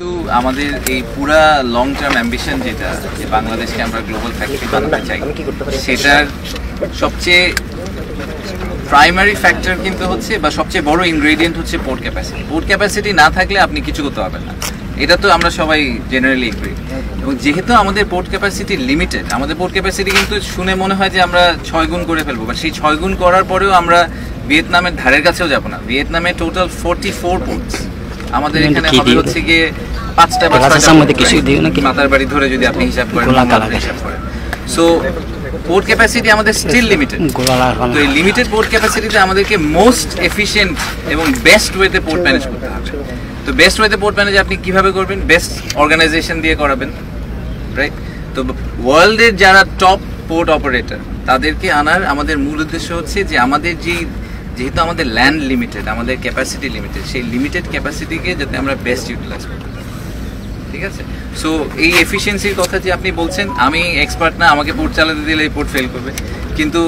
তো আমাদের এই পুরা লং টার্ম অ্যাম্বিশন যেটা যে বাংলাদেশকে আমরা গ্লোবাল ফ্যাক্টরি বানাতে চাই, সেটার সবচেয়ে প্রাইমারি ফ্যাক্টর কিন্তু হচ্ছে বা সবচেয়ে বড় ইনগ্রেডিয়েন্ট হচ্ছে পোর্ট ক্যাপাসিটি। পোর্ট ক্যাপাসিটি না থাকলে আপনি কিছু করতে পারবেন না, এটা তো আমরা সবাই জেনারেলি এগ্রি। এবং যেহেতু আমাদের পোর্ট ক্যাপাসিটি লিমিটেড, আমাদের পোর্ট ক্যাপাসিটি কিন্তু শুনে মনে হয় যে আমরা 6 গুণ করে ফেলবো, বা সেই 6 গুণ করার পরেও আমরা ভিয়েতনামের ধারের কাছেও যাবো না। ভিয়েতনামে টোটাল 44 পোর্টস, আমাদের এখানে হবে হচ্ছে গিয়ে 5টা বা 6টা মাতার বাড়ি ধরে যদি আপনি হিসাব করেন, সো পোর্ট ক্যাপাসিটি আমাদের স্টিল লিমিটেড। তো এই লিমিটেড পোর্ট ক্যাপাসিটিতে আমাদেরকে মোস্ট এফিশিয়েন্ট এবং বেস্ট ওয়েতে পোর্ট ম্যানেজ করতে হবে। তো বেস্ট ওয়েতে পোর্ট ম্যানেজ আপনি কিভাবে করবেন? বেস্ট অর্গানাইজেশন দিয়ে করাবেন, রাইট? তো ওয়ার্ল্ডের যারা টপ পোর্ট অপারেটর তাদেরকে আনার আমাদের মূল উদ্দেশ্য হচ্ছে যে আমাদের যেহেতু আমাদের ল্যান্ড লিমিটেড, আমাদের ক্যাপাসিটি লিমিটেড, সেই লিমিটেড ক্যাপাসিটিকে যাতে আমরা বেস্ট ইউটিলাইজ করতে পারি, ঠিক আছে? সো এই এফিসিয়েন্সির কথা যে আপনি বলছেন, আমি এক্সপার্ট না, আমাকে পোর্ট চালাতে দিলে এই পোর্ট ফেল করবে, কিন্তু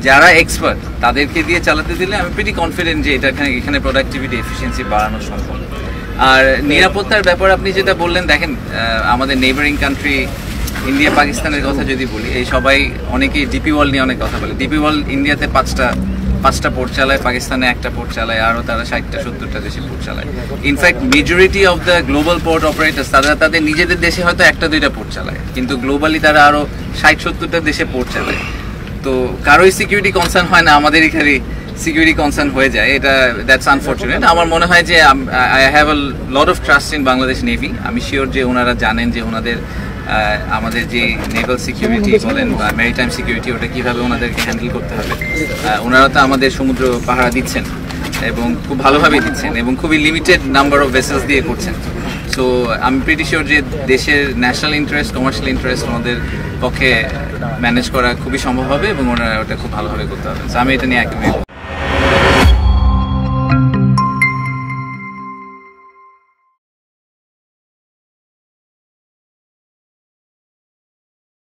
যারা এক্সপার্ট তাদেরকে দিয়ে চালাতে দিলে আমি প্রিটি কনফিডেন্ট যে এখানে প্রোডাক্টিভিটি এফিসিয়েন্সি বাড়ানো সম্ভব। আর নিরাপত্তার ব্যাপার আপনি যেটা বললেন, দেখেন আমাদের নেইবারিং কান্ট্রি ইন্ডিয়া পাকিস্তানের কথা যদি বলি, এই সবাই অনেকেই ডিপি ওয়ার্ল্ড নিয়ে অনেক কথা বলে। ডিপি ওয়ার্ল্ড ইন্ডিয়াতে পাঁচটা পোর্ট চালায়, পাকিস্তানে একটা পোর্ট চালায়, আরও তারা 60-70টা দেশে পোর্ট চালায়। In fact majority of the global port operators তারা তাদের নিজেদের দেশে হয়তো 1-2টা পোর্ট চালায়, কিন্তু গ্লোবালি তারা আরও 60-70টা দেশে পোর্ট চালায়। তো কারোই সিকিউরিটি কনসার্ন হয় না, আমাদের এখানে সিকিউরিটি কনসার্ন হয়ে যায়, এটা দ্যাটস আনফর্চুনেট। আমার মনে হয় যে I have a lot of trust in Bangladesh navy. আমি শিওর যে ওনারা জানেন যে ওনাদের আমাদের যে নেভাল সিকিউরিটি বলেন বা ম্যারিটাইম সিকিউরিটি, ওটা কীভাবে ওনাদেরকে হ্যান্ডেল করতে হবে। ওনারা তো আমাদের সমুদ্র পাহারা দিচ্ছেন এবং খুব ভালোভাবেই দিচ্ছেন এবং খুবই লিমিটেড নাম্বার অফ ভেসেলস দিয়ে করছেন। সো আমি প্রিটি শিওর যে দেশের ন্যাশনাল ইন্টারেস্ট, কমার্শিয়াল ইন্টারেস্ট ওনাদের পক্ষে ম্যানেজ করা খুবই সম্ভব হবে এবং ওনারা ওটা খুব ভালোভাবে করতে হবে। সো আমি এটা নিয়ে একদমই